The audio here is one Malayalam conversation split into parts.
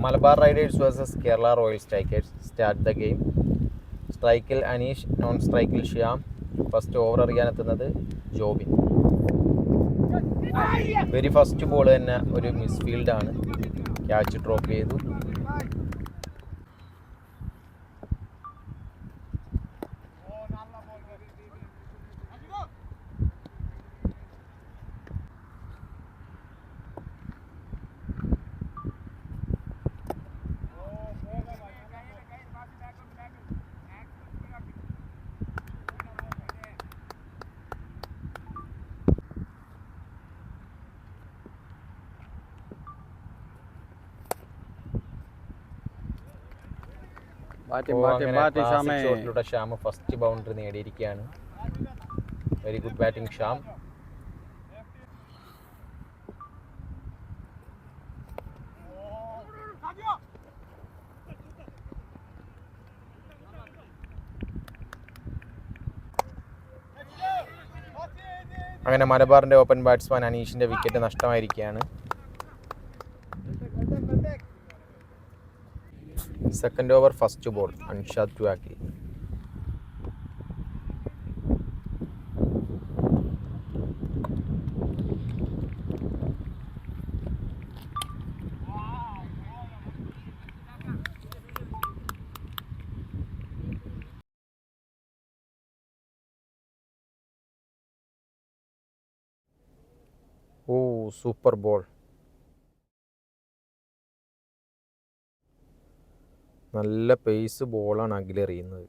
Malabar riders versus Kerala royal strikers. Start the game. സ്ട്രൈക്കിൽ അനീഷ്, നോൺ സ്ട്രൈക്കിൽ ശ്യാം. ഫസ്റ്റ് ഓവർ എറിയാനെത്തുന്നത് ജോബിൻ. വെരി ഫസ്റ്റ് ബോൾ തന്നെ ഒരു മിസ്ഫീൽഡാണ്. ക്യാച്ച് ഡ്രോപ്പ് ചെയ്തു. ഷോട്ടിലൂടെ ശ്യാം ഫസ്റ്റ് ബൗണ്ടറി നേടിയിരിക്കുകയാണ്. Very good batting Shyam. അങ്ങനെ മലബാറിൻ്റെ ഓപ്പൺ ബാറ്റ്സ്മാൻ അനീഷിൻ്റെ വിക്കറ്റ് നഷ്ടമായിരിക്കുകയാണ്. Second over first ball Anshad two ആക്കി. Oh super ball. നല്ല പേസ് ബോളാണ് അഖിലെറിയുന്നത്.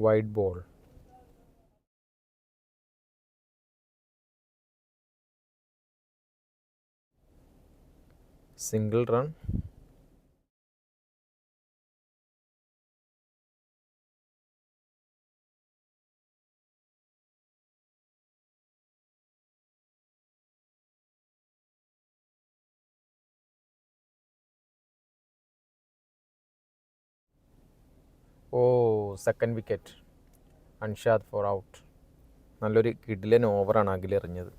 Wide ball. Single run. Oh second wicket. Anshad four out. നല്ലൊരു കിടിലൻ ഓവറാണ് അഖിലെറിഞ്ഞത്.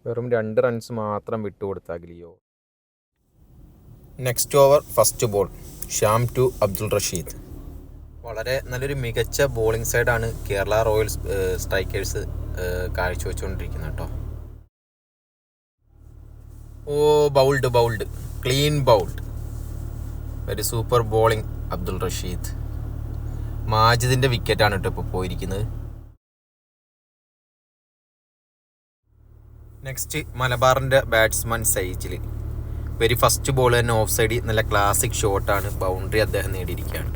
വെറും 2 റൺസ് മാത്രം വിട്ടുകൊടുത്ത അഖിലിയോ. Next over first ball Shyam to Abdul Rasheed. വളരെ നല്ലൊരു മികച്ച ബോളിംഗ് സൈഡാണ് കേരള റോയൽ സ്ട്രൈക്കേഴ്സ് കാഴ്ചവെച്ചുകൊണ്ടിരിക്കുന്നത് കേട്ടോ. Oh bowled clean bowled. Very super bowling Abdul Rasheed. മാജിദിൻ്റെ വിക്കറ്റാണ് കേട്ടോ ഇപ്പോൾ പോയിരിക്കുന്നത്. നെക്സ്റ്റ് മലബാറിൻ്റെ batsman Saijil. Very first ball തന്നെ ഓഫ് സൈഡിൽ നല്ല ക്ലാസിക് ഷോട്ടാണ്. ബൗണ്ടറി അദ്ദേഹം നേടിയിരിക്കുകയാണ്.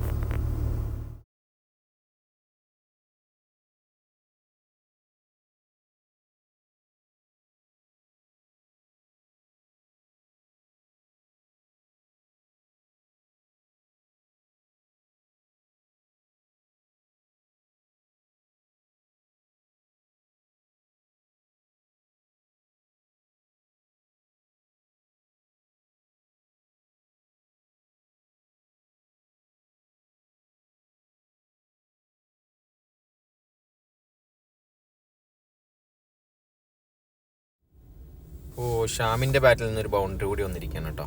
ഓ ഷാമിൻ്റെ ബാറ്റിൽ നിന്നൊരു ബൗണ്ടറി കൂടി വന്നിരിക്കുകയാണ് കേട്ടോ.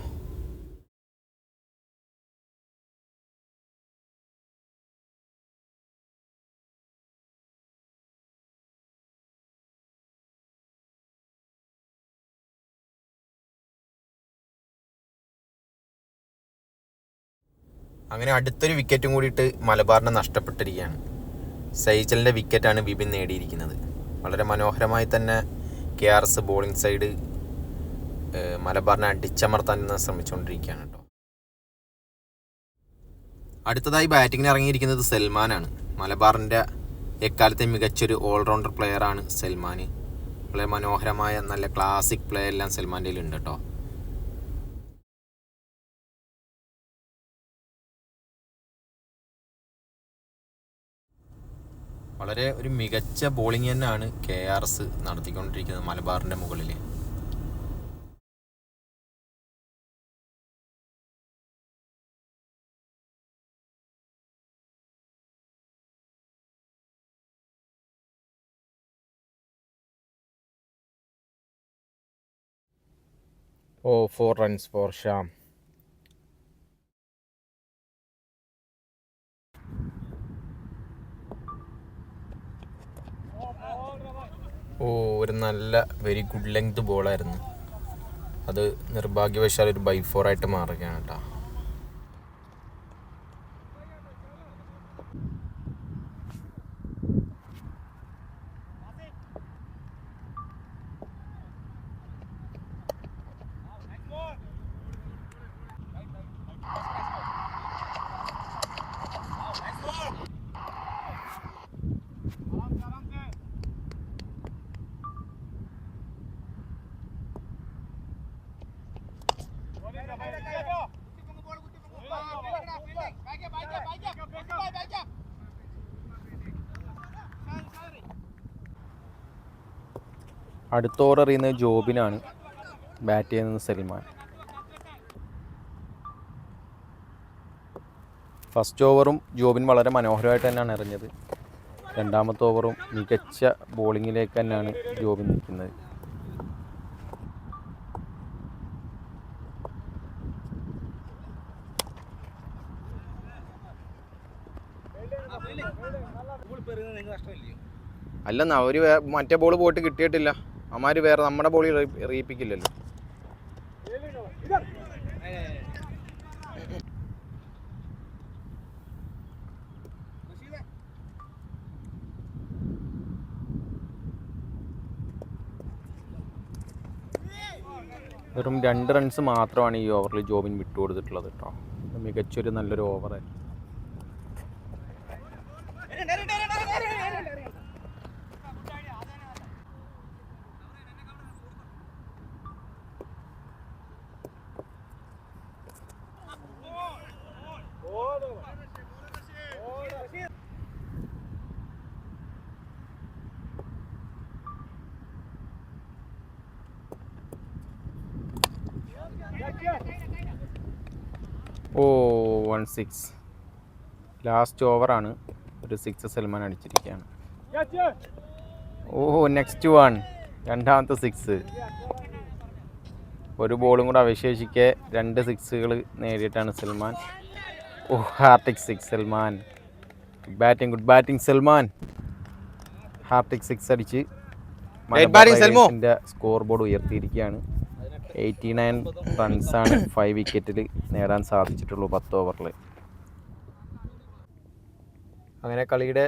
അങ്ങനെ അടുത്തൊരു വിക്കറ്റും കൂടിയിട്ട് മലബാറിനെ നഷ്ടപ്പെട്ടിരിക്കുകയാണ്. സൈജലിൻ്റെ വിക്കറ്റാണ് വിപിൻ നേടിയിരിക്കുന്നത്. വളരെ മനോഹരമായി തന്നെ KRS ബോളിംഗ് സൈഡ് മലബാറിനെ അടിച്ചമർത്താൻ ശ്രമിച്ചുകൊണ്ടിരിക്കുകയാണ് കേട്ടോ. അടുത്തതായി ബാറ്റിങ്ങിന് ഇറങ്ങിയിരിക്കുന്നത് സൽമാനാണ്. മലബാറിൻ്റെ എക്കാലത്തെ മികച്ചൊരു ഓൾറൗണ്ടർ പ്ലെയറാണ് സൽമാൻ. വളരെ മനോഹരമായ നല്ല ക്ലാസിക് പ്ലേ എല്ലാം സൽമാൻ്റെ കയ്യിലുണ്ട് കേട്ടോ. വളരെ ഒരു മികച്ച ബോളിംഗ് തന്നെയാണ് KRS നടത്തിക്കൊണ്ടിരിക്കുന്നത് മലബാറിൻ്റെ മുകളിൽ. 4 runs for Sham. ഒരു നല്ല വെരി ഗുഡ് ലെങ്ത് ബോളായിരുന്നു. അത് നിർഭാഗ്യവശാൽ ഒരു ബൈ 4 ആയിട്ട് മാറുകയാണ് കേട്ടോ. അടുത്ത ഓവർ എറിയുന്നത് ജോബിനാണ്. ബാറ്റ് ചെയ്യുന്നത് സൽമാൻ. ഫസ്റ്റ് ഓവറും ജോബിൻ വളരെ മനോഹരമായിട്ട് തന്നെയാണ് എറിഞ്ഞത്. രണ്ടാമത്തെ ഓവറും മികച്ച ബോളിങ്ങിലേക്ക് തന്നെയാണ് ജോബിൻ നിൽക്കുന്നത്. അല്ലെന്നാ അവർ മറ്റേ ബോൾ പോയിട്ട് കിട്ടിയിട്ടില്ല. അമാര് വേറെ നമ്മുടെ ബോളിൽ എറിയിപ്പിക്കില്ലല്ലോ. വെറും 2 റൺസ് മാത്രമാണ് ഈ ഓവറിൽ ജോബിൻ വിട്ടുകൊടുത്തിട്ടുള്ളത് കേട്ടോ. മികച്ചൊരു നല്ലൊരു ഓവറായിരുന്നു. ഓ 1-6. ലാസ്റ്റ് ഓവറാണ്. ഒരു 6 സൽമാൻ അടിച്ചിരിക്കുകയാണ്. നെക്സ്റ്റ് 1. രണ്ടാമത്തെ 6. ഒരു ബോളും കൂടെ അവശേഷിക്കെ 2 6കൾ നേടിയിട്ടാണ് സൽമാൻ. ഹാർട്ടിക് 6 സൽമാൻ. Good batting Salman. ഹാർട്ടിക് 6 അടിച്ച് മലബാറിന്റെ സ്കോർ ബോർഡ് ഉയർത്തിയിരിക്കുകയാണ്. 89 റൺസാണ് 5 വിക്കറ്റിൽ നേടാൻ സാധിച്ചിട്ടുള്ളൂ 10 ഓവറിൽ. അങ്ങനെ കളിയുടെ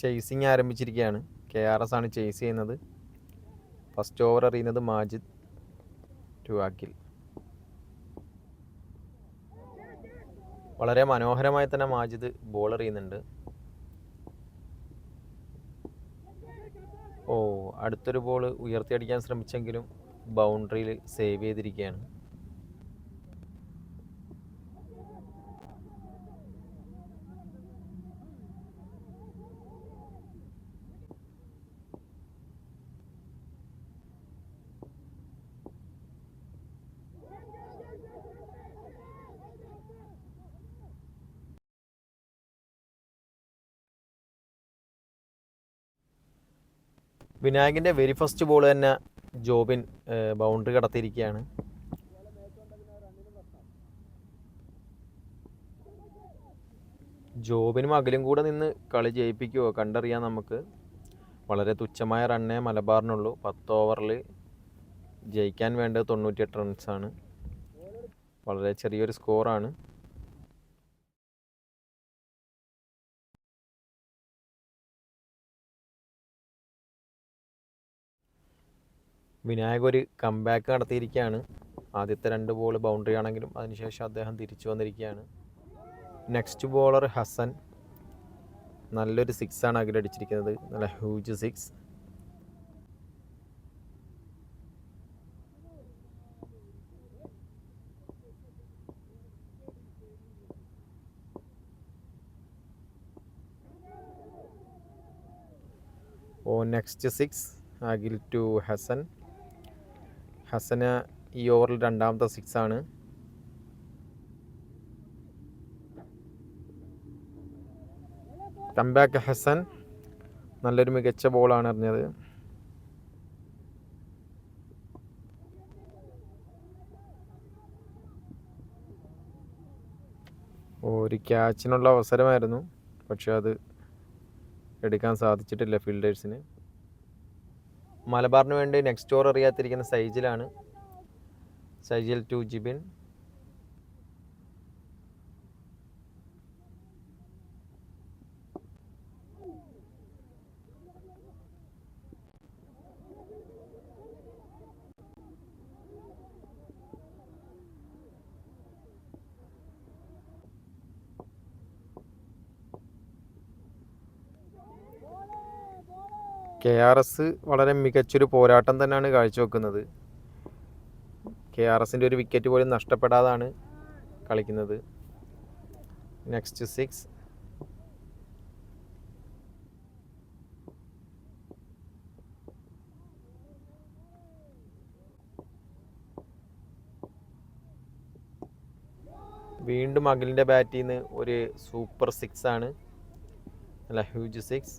ചേസിങ് ആരംഭിച്ചിരിക്കുകയാണ്. KRS ആണ് ചേസ് ചെയ്യുന്നത്. ഫസ്റ്റ് ഓവർ എറിയുന്നത് മാജിദ് ടു അഖിൽ. വളരെ മനോഹരമായി തന്നെ മാജിദ് ബോൾ എറിയുന്നുണ്ട്. അടുത്തൊരു ബോൾ ഉയർത്തിയടിക്കാൻ ശ്രമിച്ചെങ്കിലും ബൗണ്ടറിയിൽ സേവ് ചെയ്തിരിക്കുകയാണ്. വിനായകിൻ്റെ വെരി ഫസ്റ്റ് ബോൾ തന്നെ ജോബിൻ ബൗണ്ടറി കടത്തിയിരിക്കുകയാണ്. ജോബിനും അഖിലും കൂടെ നിന്ന് കളി ജയിപ്പിക്കുമോ കണ്ടറിയാം നമുക്ക്. വളരെ തുച്ഛമായ റണ്ണേ മലബാറിനുള്ളൂ. 10 ഓവറിൽ ജയിക്കാൻ വേണ്ടത് 98 റൺസാണ്. വളരെ ചെറിയൊരു സ്കോറാണ്. വിനായക് ഒരു കംബാക്ക് നടത്തിയിരിക്കുകയാണ്. ആദ്യത്തെ 2 ബോൾ ബൗണ്ടറി ആണെങ്കിലും അതിനുശേഷം അദ്ദേഹം തിരിച്ചു വന്നിരിക്കുകയാണ്. Next bowler Hasan. നല്ലൊരു 6 ആണ് അഖിലടിച്ചിരിക്കുന്നത്. നല്ല huge 6. Next 6 Akhil to Hasan. ഹസന് ഈ ഓവറിൽ രണ്ടാമത്തെ 6 ആണ്. കംബാക്ക് ഹസൻ. നല്ലൊരു മികച്ച ബോളാണ് എറിഞ്ഞത്. ഒരു ക്യാച്ചിനുള്ള അവസരമായിരുന്നു, പക്ഷെ അത് എടുക്കാൻ സാധിച്ചിട്ടില്ല ഫീൽഡേഴ്സിന്. മലബാറിന് വേണ്ടി നെക്സ്റ്റ് ഓവർ എറിയാത്തിരിക്കുന്ന സൈജിലാണ്. സൈജിൽ ടു ജിബിൻ. KRS വളരെ മികച്ചൊരു പോരാട്ടം തന്നെയാണ് കാഴ്ചവെക്കുന്നത്. KRSൻ്റെ ഒരു വിക്കറ്റ് പോലും നഷ്ടപ്പെടാതാണ് കളിക്കുന്നത്. നെക്സ്റ്റ് 6. വീണ്ടും അഖിലിൻ്റെ ബാറ്റിൽ നിന്ന് ഒരു സൂപ്പർ 6 ആണ്. അല്ല, ഹ്യൂജ് 6.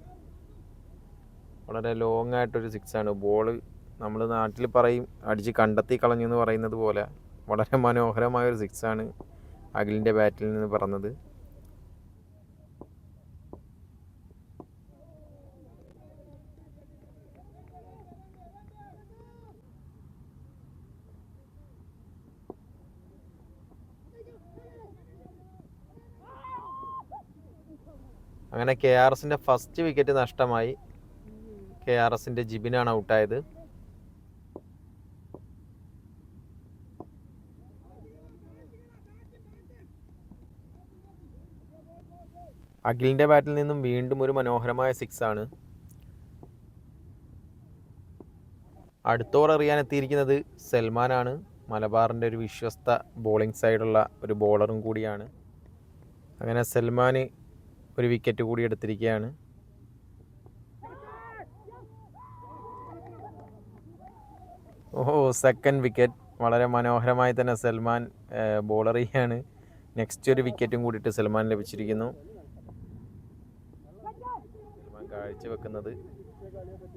വളരെ ലോങ് ആയിട്ടൊരു 6 ആണ്. ബോള് നമ്മൾ നാട്ടിൽ പറയും അടിച്ച് കണ്ടെത്തി കളഞ്ഞു എന്ന് പറയുന്നത് പോലെ വളരെ മനോഹരമായൊരു 6 ആണ് അഖിലിൻ്റെ ബാറ്റിൽ നിന്ന് പറഞ്ഞത്. അങ്ങനെ KRSൻ്റെ ഫസ്റ്റ് വിക്കറ്റ് നഷ്ടമായി. KRSൻ്റെ ജിബിനാണ് ഔട്ടായത്. അഖിലിൻ്റെ ബാറ്റിൽ നിന്നും വീണ്ടും ഒരു മനോഹരമായ 6 ആണ്. അടുത്ത ഓവർ എറിയാനെത്തിയിരിക്കുന്നത് സൽമാനാണ്. മലബാറിൻ്റെ ഒരു വിശ്വസ്ത ബോളിംഗ് സൈഡുള്ള ഒരു ബോളറും കൂടിയാണ്. അങ്ങനെ സൽമാൻ ഒരു വിക്കറ്റ് കൂടി എടുത്തിരിക്കുകയാണ്. Second wicket. വളരെ മനോഹരമായി തന്നെ സൽമാൻ ബോളർ ചെയ്യാണ്. നെക്സ്റ്റ് ഒരു വിക്കറ്റും കൂടിയിട്ട് സൽമാൻ ലഭിച്ചിരിക്കുന്നു. സൽമാൻ കാഴ്ചവെക്കുന്നത്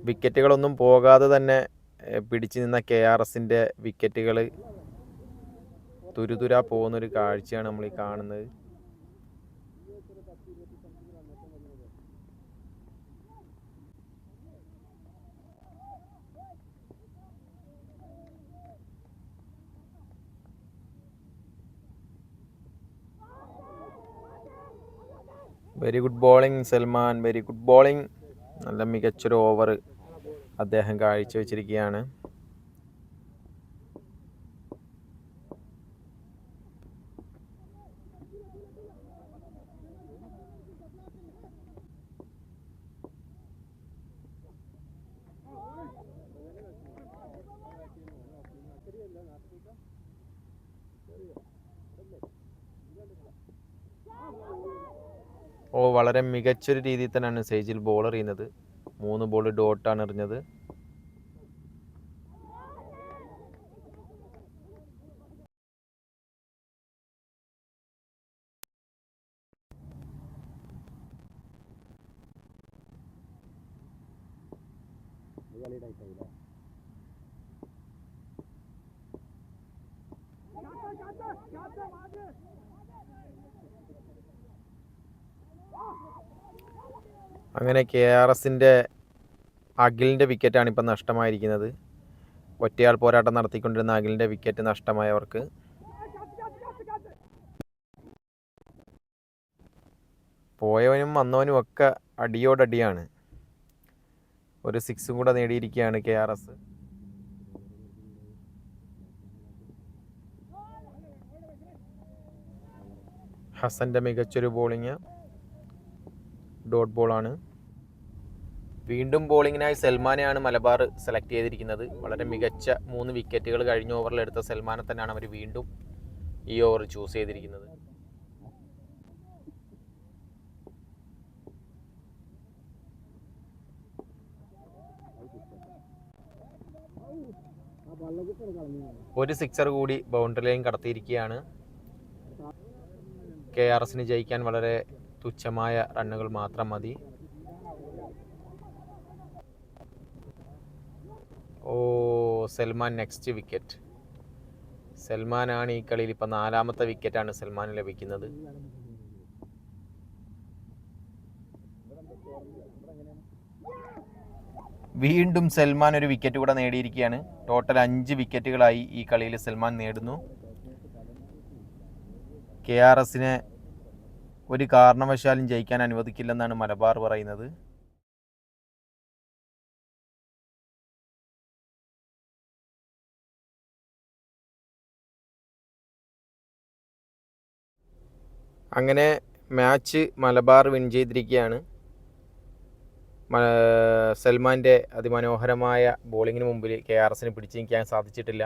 വിക്കറ്റുകളൊന്നും പോകാതെ തന്നെ പിടിച്ചു നിന്ന KRSൻ്റെ വിക്കറ്റുകൾ തുരുതുരാ പോകുന്നൊരു കാഴ്ചയാണ് നമ്മൾ ഈ കാണുന്നത്. Very good bowling Salman, very good bowling. നല്ല മികച്ചൊരു ഓവർ അദ്ദേഹം കാഴ്ചവെച്ചിരിക്കുകയാണ്. വളരെ മികച്ചൊരു രീതിയിൽ തന്നെയാണ് സൈജിൽ ബോളർ ചെയ്യുന്നത്. 3 ബോൾ ഡോട്ടാണ് എറിഞ്ഞത്. അങ്ങനെ KRSൻ്റെ അഖിലിൻ്റെ വിക്കറ്റാണ് ഇപ്പം നഷ്ടമായിരിക്കുന്നത്. ഒറ്റയാൾ പോരാട്ടം നടത്തിക്കൊണ്ടിരുന്ന അഖിലിൻ്റെ വിക്കറ്റ് നഷ്ടമായവർക്ക്. പോയവനും വന്നവനും ഒക്കെ അടിയോടടിയാണ്. ഒരു 6 കൂടെ നേടിയിരിക്കുകയാണ് KRS. ഹസൻ്റെ മികച്ചൊരു ബോളിങ്, ഡോട്ട് ബോളാണ്. വീണ്ടും ബോളിങ്ങിനായി സൽമാനെയാണ് മലബാർ സെലക്ട് ചെയ്തിരിക്കുന്നത്. വളരെ മികച്ച 3 വിക്കറ്റുകൾ കഴിഞ്ഞ ഓവറിൽ എടുത്ത സൽമാനെ തന്നെയാണ് അവർ വീണ്ടും ഈ ഓവർ ചൂസ് ചെയ്തിരിക്കുന്നത്. ഒരു 6 കൂടി ബൗണ്ടറി ലൈൻ കടത്തിയിരിക്കുകയാണ്. KRSന് ജയിക്കാൻ വളരെ തുച്ഛമായ റണ്ണുകൾ മാത്രം മതി. Salman next wicket. സൽമാനാണ് ഈ കളിയിൽ ഇപ്പം 4ാമത്തെ വിക്കറ്റാണ് സൽമാന് ലഭിക്കുന്നത്. വീണ്ടും സൽമാൻ ഒരു വിക്കറ്റ് കൂടെ നേടിയിരിക്കുകയാണ്. ടോട്ടൽ 5 വിക്കറ്റുകളായി ഈ കളിയിൽ സൽമാൻ നേടുന്നു. KRSനെ ഒരു കാരണവശാലും ജയിക്കാൻ അനുവദിക്കില്ലെന്നാണ് മലബാർ പറയുന്നത്. അങ്ങനെ മാച്ച് മലബാർ വിൻ ചെയ്തിരിക്കുകയാണ്. സൽമാൻ്റെ അതിമനോഹരമായ ബോളിങ്ങിന് മുമ്പിൽ KRSന് പിടിച്ചു നിൽക്കാൻ സാധിച്ചിട്ടില്ല.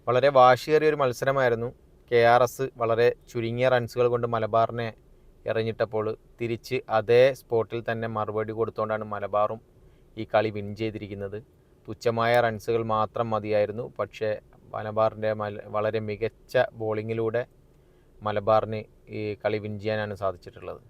വളരെ വാശിയേറിയൊരു മത്സരമായിരുന്നു. KRS വളരെ ചുരുങ്ങിയ റൺസുകൾ കൊണ്ട് മലബാറിനെ എറിഞ്ഞിട്ടപ്പോൾ തിരിച്ച് അതേ സ്പോട്ടിൽ തന്നെ മറുപടി കൊടുത്തുകൊണ്ടാണ് മലബാറും ഈ കളി വിൻ ചെയ്തിരിക്കുന്നത്. തുച്ഛമായ റൺസുകൾ മാത്രം മതിയായിരുന്നു. പക്ഷേ മലബാറിൻ്റെ വളരെ മികച്ച ബോളിങ്ങിലൂടെ മലബാറിന് ഈ കളി വിൻ ചെയ്യാനാണ് സാധിച്ചിട്ടുള്ളത്.